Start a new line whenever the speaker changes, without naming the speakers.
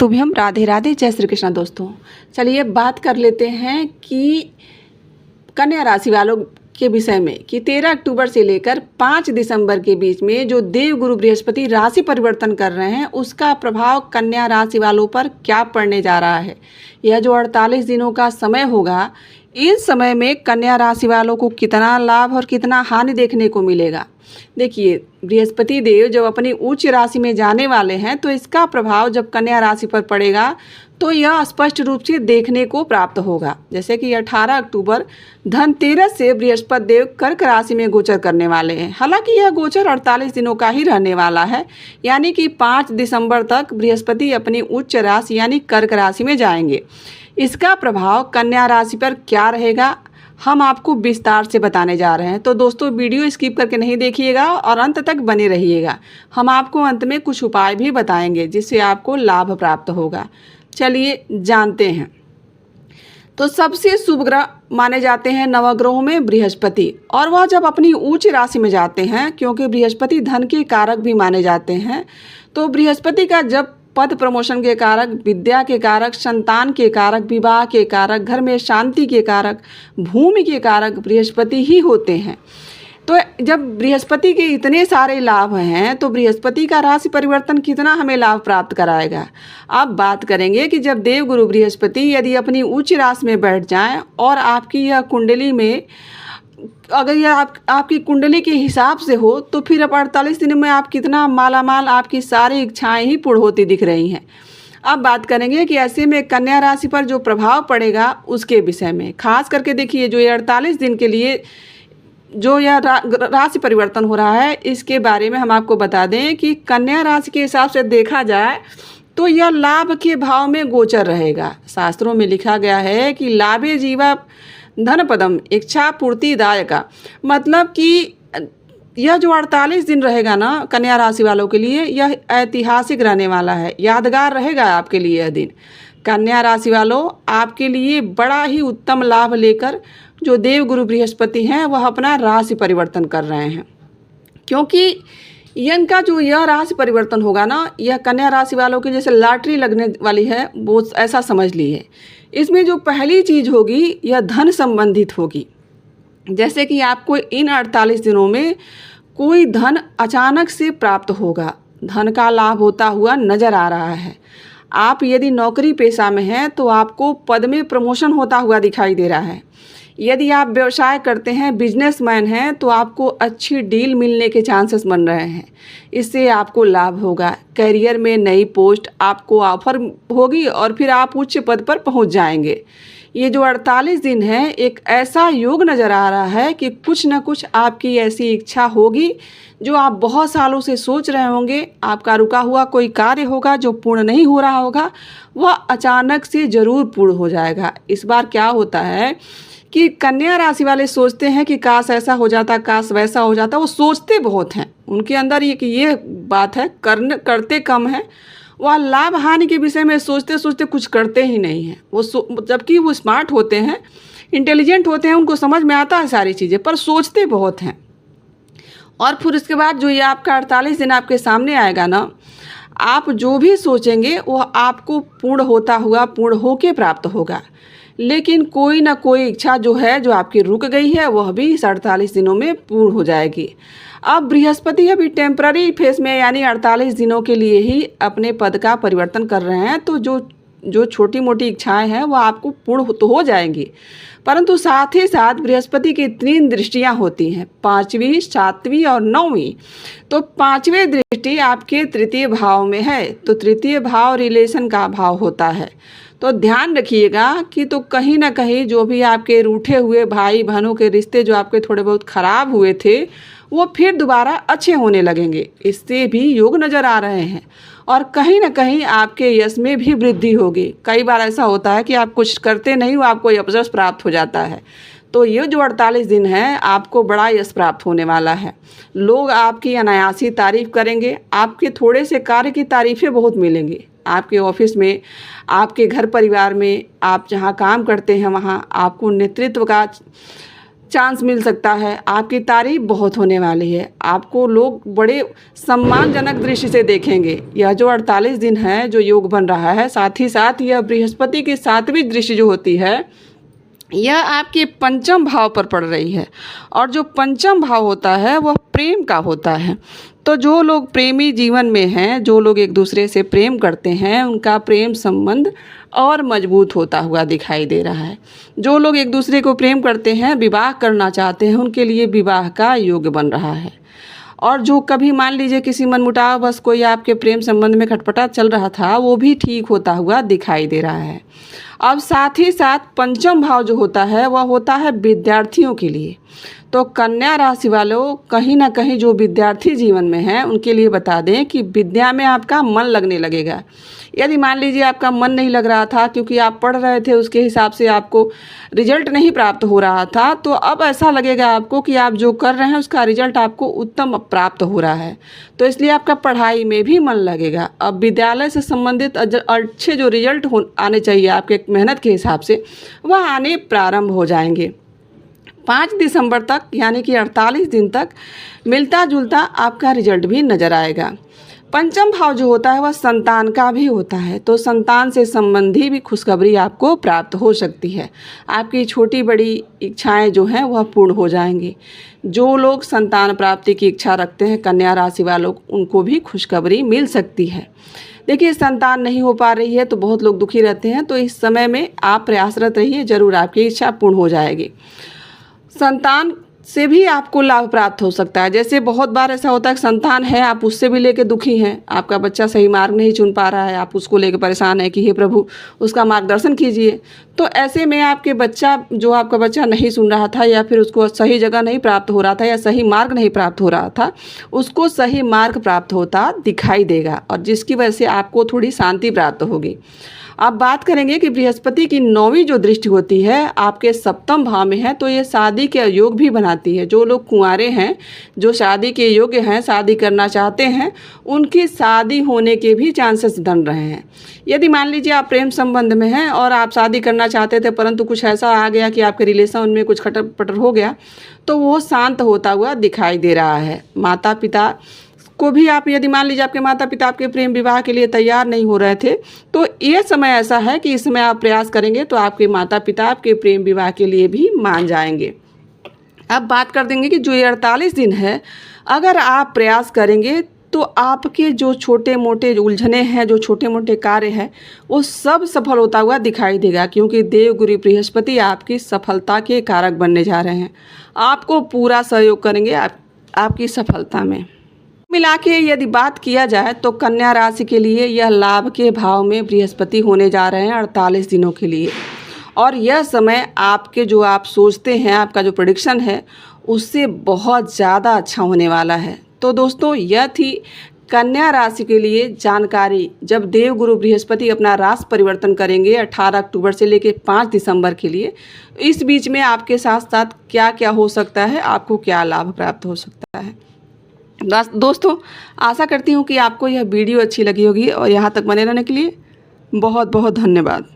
तुभ्यम, राधे राधे, जय श्री कृष्ण। दोस्तों चलिए बात कर लेते हैं कि कन्या राशि वालों के विषय में कि 13 अक्टूबर से लेकर 5 दिसंबर के बीच में जो देव गुरु बृहस्पति राशि परिवर्तन कर रहे हैं उसका प्रभाव कन्या राशि वालों पर क्या पड़ने जा रहा है। यह जो 48 दिनों का समय होगा, इस समय में कन्या राशि वालों को कितना लाभ और कितना हानि देखने को मिलेगा। देखिए, बृहस्पति देव जब अपनी उच्च राशि में जाने वाले हैं तो इसका प्रभाव जब कन्या राशि पर पड़ेगा तो यह स्पष्ट रूप से देखने को प्राप्त होगा। जैसे कि 18 अक्टूबर धनतेरस से बृहस्पति देव कर्क राशि में गोचर करने वाले हैं। हालांकि यह गोचर 48 दिनों का ही रहने वाला है, यानी कि 5 दिसंबर तक बृहस्पति अपनी उच्च राशि यानी कर्क राशि में जाएंगे। इसका प्रभाव कन्या राशि पर क्या रहेगा, हम आपको विस्तार से बताने जा रहे हैं। तो दोस्तों वीडियो स्किप करके नहीं देखिएगा और अंत तक बने रहिएगा। हम आपको अंत में कुछ उपाय भी बताएंगे जिससे आपको लाभ प्राप्त होगा। चलिए जानते हैं। तो सबसे शुभ ग्रह माने जाते हैं नवग्रहों में बृहस्पति, और वह जब अपनी उच्च राशि में जाते हैं, क्योंकि बृहस्पति धन के कारक भी माने जाते हैं, तो बृहस्पति का जब पद प्रमोशन के कारक, विद्या के कारक, संतान के कारक, विवाह के कारक, घर में शांति के कारक, भूमि के कारक बृहस्पति ही होते हैं। तो जब बृहस्पति के इतने सारे लाभ हैं तो बृहस्पति का राशि परिवर्तन कितना हमें लाभ प्राप्त कराएगा। अब बात करेंगे कि जब देव गुरु बृहस्पति यदि अपनी उच्च राशि में बैठ जाएं और आपकी यह कुंडली में अगर यह आपकी कुंडली के हिसाब से हो तो फिर अब 48 दिनों में आप कितना मालामाल, आपकी सारी इच्छाएं ही पूर्ण होती दिख रही हैं। अब बात करेंगे कि ऐसे में कन्या राशि पर जो प्रभाव पड़ेगा उसके विषय में। खास करके देखिए, जो ये 48 दिन के लिए जो यह राशि परिवर्तन हो रहा है, इसके बारे में हम आपको बता दें कि कन्या राशि के हिसाब से देखा जाए तो यह लाभ के भाव में गोचर रहेगा। शास्त्रों में लिखा गया है कि लाभे जीवा धन पदम इच्छा पूर्ति दायका, मतलब कि यह जो 48 दिन रहेगा ना कन्या राशि वालों के लिए, यह ऐतिहासिक रहने वाला है, यादगार रहेगा आपके लिए यह दिन। कन्या राशि वालों, आपके लिए बड़ा ही उत्तम लाभ लेकर जो देव गुरु बृहस्पति हैं वह अपना राशि परिवर्तन कर रहे हैं, क्योंकि इनका जो यह राशि परिवर्तन होगा ना, यह कन्या राशि वालों की जैसे लॉटरी लगने वाली है, वो ऐसा समझ लीजिए। इसमें जो पहली चीज़ होगी यह धन संबंधित होगी। जैसे कि आपको इन 48 दिनों में कोई धन अचानक से प्राप्त होगा, धन का लाभ होता हुआ नजर आ रहा है। आप यदि नौकरी पेशा में हैं तो आपको पद में प्रमोशन होता हुआ दिखाई दे रहा है। यदि आप व्यवसाय करते हैं, बिजनेसमैन हैं, तो आपको अच्छी डील मिलने के चांसेस बन रहे हैं, इससे आपको लाभ होगा। करियर में नई पोस्ट आपको ऑफर होगी और फिर आप उच्च पद पर पहुंच जाएंगे। ये जो 48 दिन है, एक ऐसा योग नज़र आ रहा है कि कुछ न कुछ आपकी ऐसी इच्छा होगी जो आप बहुत सालों से सोच रहे होंगे। आपका रुका हुआ कोई कार्य होगा जो पूर्ण नहीं हो रहा होगा, वह अचानक से ज़रूर पूर्ण हो जाएगा। इस बार क्या होता है कि कन्या राशि वाले सोचते हैं कि काश ऐसा हो जाता, काश वैसा हो जाता। वो सोचते बहुत हैं, उनके अंदर ये बात है, करते कम है। वह लाभ हानि के विषय में सोचते सोचते कुछ करते ही नहीं हैं। जबकि वो स्मार्ट होते हैं, इंटेलिजेंट होते हैं, उनको समझ में आता है सारी चीज़ें, पर सोचते बहुत हैं। और फिर उसके बाद जो ये आपका 48 दिन आपके सामने आएगा ना, आप जो भी सोचेंगे वह आपको पूर्ण होता हुआ, पूर्ण होके प्राप्त होगा। लेकिन कोई ना कोई इच्छा जो है, जो आपकी रुक गई है, वह भी इस 48 दिनों में पूर्ण हो जाएगी। अब बृहस्पति अभी टेम्पररी फेस में, यानी 48 दिनों के लिए ही अपने पद का परिवर्तन कर रहे हैं, तो जो छोटी मोटी इच्छाएं हैं वह आपको पूर्ण तो हो जाएंगी। परंतु साथ ही साथ बृहस्पति की 3 दृष्टियां होती हैं, 5वीं, 7वीं और 9वीं। तो 5वीं दृष्टि आपके तृतीय भाव में है, तो तृतीय भाव रिलेशन का भाव होता है। तो ध्यान रखिएगा कि तो कहीं ना कहीं जो भी आपके रूठे हुए भाई बहनों के रिश्ते जो आपके थोड़े बहुत खराब हुए थे, वो फिर दोबारा अच्छे होने लगेंगे। इससे भी योग नज़र आ रहे हैं। और कहीं ना कहीं आपके यश में भी वृद्धि होगी। कई बार ऐसा होता है कि आप कुछ करते नहीं हो, आपको यश प्राप्त हो जाता है। तो ये जो 48 दिन है, आपको बड़ा यश प्राप्त होने वाला है। लोग आपकी अनायासी तारीफ करेंगे, आपके थोड़े से कार्य की तारीफ़ें बहुत मिलेंगी। आपके ऑफिस में, आपके घर परिवार में, आप जहाँ काम करते हैं वहाँ आपको नेतृत्व का चांस मिल सकता है, आपकी तारीफ बहुत होने वाली है, आपको लोग बड़े सम्मानजनक दृष्टि से देखेंगे। यह जो 48 दिन है जो योग बन रहा है, साथ ही साथ यह बृहस्पति की 7वीं दृष्टि जो होती है यह आपके पंचम भाव पर पड़ रही है, और जो पंचम भाव होता है वह प्रेम का होता है। तो जो लोग प्रेमी जीवन में हैं, जो लोग एक दूसरे से प्रेम करते हैं, उनका प्रेम संबंध और मजबूत होता हुआ दिखाई दे रहा है। जो लोग एक दूसरे को प्रेम करते हैं, विवाह करना चाहते हैं, उनके लिए विवाह का योग बन रहा है। और जो कभी मान लीजिए किसी मनमुटाव बस कोई आपके प्रेम संबंध में खटपटा चल रहा था, वो भी ठीक होता हुआ दिखाई दे रहा है। अब साथ ही साथ पंचम भाव जो होता है वह होता है विद्यार्थियों के लिए। तो कन्या राशि वालों, कहीं ना कहीं जो विद्यार्थी जीवन में हैं उनके लिए बता दें कि विद्या में आपका मन लगने लगेगा। यदि मान लीजिए आपका मन नहीं लग रहा था क्योंकि आप पढ़ रहे थे, उसके हिसाब से आपको रिजल्ट नहीं प्राप्त हो रहा था, तो अब ऐसा लगेगा आपको कि आप जो कर रहे हैं उसका रिजल्ट आपको उत्तम प्राप्त हो रहा है, तो इसलिए आपका पढ़ाई में भी मन लगेगा। अब विद्यालय से संबंधित अच्छे जो रिजल्ट आने चाहिए आपके मेहनत के हिसाब से, वह आने प्रारंभ हो जाएंगे। 5 दिसंबर तक यानी कि 48 दिन तक मिलता जुलता आपका रिजल्ट भी नज़र आएगा। पंचम भाव जो होता है वह संतान का भी होता है, तो संतान से संबंधी भी खुशखबरी आपको प्राप्त हो सकती है। आपकी छोटी बड़ी इच्छाएं जो हैं वह पूर्ण हो जाएंगी। जो लोग संतान प्राप्ति की इच्छा रखते हैं, कन्या राशि वालों, उनको भी खुशखबरी मिल सकती है। देखिए, संतान नहीं हो पा रही है तो बहुत लोग दुखी रहते हैं, तो इस समय में आप प्रयासरत रहिए, ज़रूर आपकी इच्छा पूर्ण हो जाएगी। संतान से भी आपको लाभ प्राप्त हो सकता है। जैसे बहुत बार ऐसा होता है कि संतान है, आप उससे भी लेके दुखी हैं, आपका बच्चा सही मार्ग नहीं चुन पा रहा है, आप उसको लेके परेशान है कि हे प्रभु उसका मार्गदर्शन कीजिए। तो ऐसे में आपके बच्चा जो आपका बच्चा नहीं सुन रहा था, या फिर उसको सही जगह नहीं प्राप्त हो रहा था, या सही मार्ग नहीं प्राप्त हो रहा था, उसको सही मार्ग प्राप्त होता दिखाई देगा, और जिसकी वजह से आपको थोड़ी शांति प्राप्त होगी। अब बात करेंगे कि बृहस्पति की 9वीं जो दृष्टि होती है आपके 7वें भाव में है, तो ये शादी के योग भी बनाती है। जो लोग कुंवारे हैं, जो शादी के योग्य हैं, शादी करना चाहते हैं, उनकी शादी होने के भी चांसेस बन रहे हैं। यदि मान लीजिए आप प्रेम संबंध में हैं और आप शादी करना चाहते थे, परंतु कुछ ऐसा आ गया कि आपके रिलेशन में कुछ खटर पटर हो गया, तो वो शांत होता हुआ दिखाई दे रहा है। माता पिता को भी आप, यदि मान लीजिए आपके माता पिता आपके प्रेम विवाह के लिए तैयार नहीं हो रहे थे, तो ये समय ऐसा है कि इस समय आप प्रयास करेंगे तो आपके माता पिता आपके प्रेम विवाह के लिए भी मान जाएंगे। अब बात कर देंगे कि जो ये 48 दिन है, अगर आप प्रयास करेंगे तो आपके जो छोटे मोटे उलझने हैं, जो छोटे मोटे कार्य हैं, वो सब सफल होता हुआ दिखाई देगा, क्योंकि देवगुरु बृहस्पति आपकी सफलता के कारक बनने जा रहे हैं। आपको पूरा सहयोग करेंगे आपकी सफलता में। मिला के यदि बात किया जाए तो कन्या राशि के लिए यह लाभ के भाव में बृहस्पति होने जा रहे हैं 48 दिनों के लिए, और यह समय आपके जो आप सोचते हैं, आपका जो प्रेडिक्शन है, उससे बहुत ज़्यादा अच्छा होने वाला है। तो दोस्तों, यह थी कन्या राशि के लिए जानकारी। जब देवगुरु बृहस्पति अपना राशि परिवर्तन करेंगे 18 अक्टूबर से लेकर 5 दिसंबर के लिए, इस बीच में आपके साथ साथ क्या क्या हो सकता है, आपको क्या लाभ प्राप्त हो सकता है। दोस्तों, आशा करती हूँ कि आपको यह वीडियो अच्छी लगी होगी, और यहाँ तक बने रहने के लिए बहुत बहुत धन्यवाद।